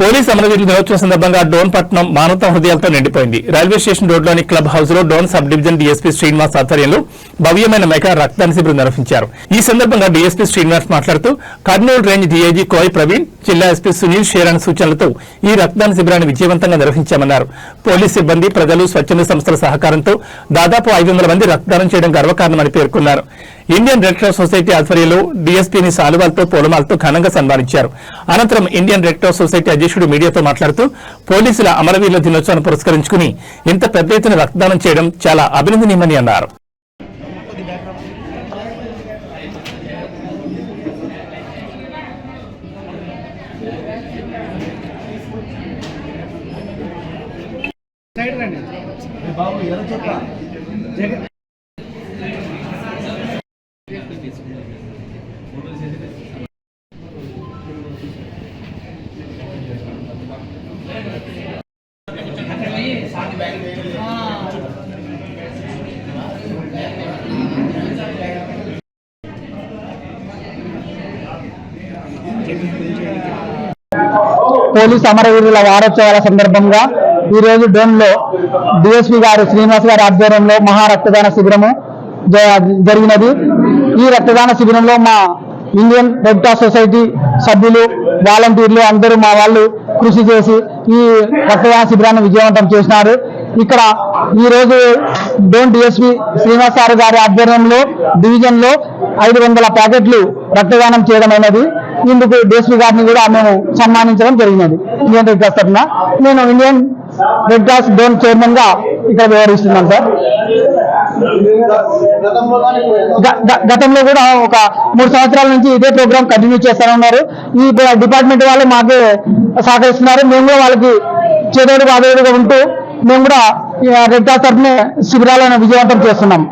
Police అమరవీరుల దినోత్సవం సందర్భంగా డోన్ పట్టణం మానవతా హృదయాలతో నిండిపోయింది. రైల్వే స్టేషన్ రోడ్లోని క్లబ్ హౌస్ లో Dhone sub division DSP Srinivas ఆధ్వర్యంలో భవ్యమైన మెగా రక్తదాన శిబిరం నిర్వహించారు. ఈ సందర్భంగా డీఎస్పీ శ్రీనివాస్ మాట్లాడుతూ కర్నూలు రేంజ్ డీఐజీ కోయ్ ప్రవీణ్, జిల్లా ఎస్పీ సునీల్ షేరాన్ సూచనలతో ఈ రక్తదాన శిబిరాన్ని విజయవంతంగా నిర్వహించామన్నారు. పోలీస్ సిబ్బంది, ప్రజలు, స్వచ్ఛంద సంస్థల సహకారంతో దాదాపు 500 మంది రక్తదానం చేయడం గర్వకారణమని పేర్కొన్నారు. ఇండియన్ రెడ్ క్రాస్ సొసైటీ ఆధ్వర్యంలో డీఎస్పీని సాలువాలతో, పూలమాలతో ఘనంగా సన్మానించారు. అనంతరం ఇండియన్ రెడ్ క్రాస్ సొసైటీ అధ్యక్షుడు మీడియాతో మాట్లాడుతూ పోలీసుల అమరవీరుల దినోత్సవాన్ని పురస్కరించుకుని ఇంత పెద్ద ఎత్తున రక్తదానం చేయడం చాలా అభినందనీయమని అన్నారు. పోలీస్ అమరవీరుల వారోత్సవాల సందర్భంగా ఈ రోజు డోన్ లో డిఎస్పీ గారు శ్రీనివాస్ గారి ఆధ్వర్యంలో మహా రక్తదాన శిబిరము జరిగినది. ఈ రక్తదాన శిబిరంలో మా ఇండియన్ రెడ్ క్రాస్ సొసైటీ సభ్యులు, వాలంటీర్లు అందరూ మా వాళ్ళు కృషి చేసి ఈ రక్తదాన శిబిరాన్ని విజయవంతం చేసినారు. ఇక్కడ ఈ రోజు డోన్ డిఎస్పీ శ్రీనివాస్ గారి ఆధ్వర్యంలో డివిజన్ లో 500 ప్యాకెట్లు రక్తదానం చేయడం అయినది. ఇందుకు డిఎస్పీ గారిని కూడా మేము సన్మానించడం జరిగినది. ఇండియన్ రెడ్ క్రాస్ తరఫున నేను Indian red cross Dhone chairman గా ఇక్కడ వ్యవహరిస్తున్నాను సార్. గతంలో కూడా ఒక 3 సంవత్సరాల నుంచి ఇదే ప్రోగ్రామ్ కంటిన్యూ చేస్తారన్నారు. ఈ డిపార్ట్మెంట్ వాళ్ళు మాకు సహకరిస్తున్నారు. మేము కూడా వాళ్ళకి చేదోడు బాధోడుగా ఉంటూ మేము కూడా రెడ్ క్రాస్ తరఫున శిబిరాలను విజయవంతం చేస్తున్నాం.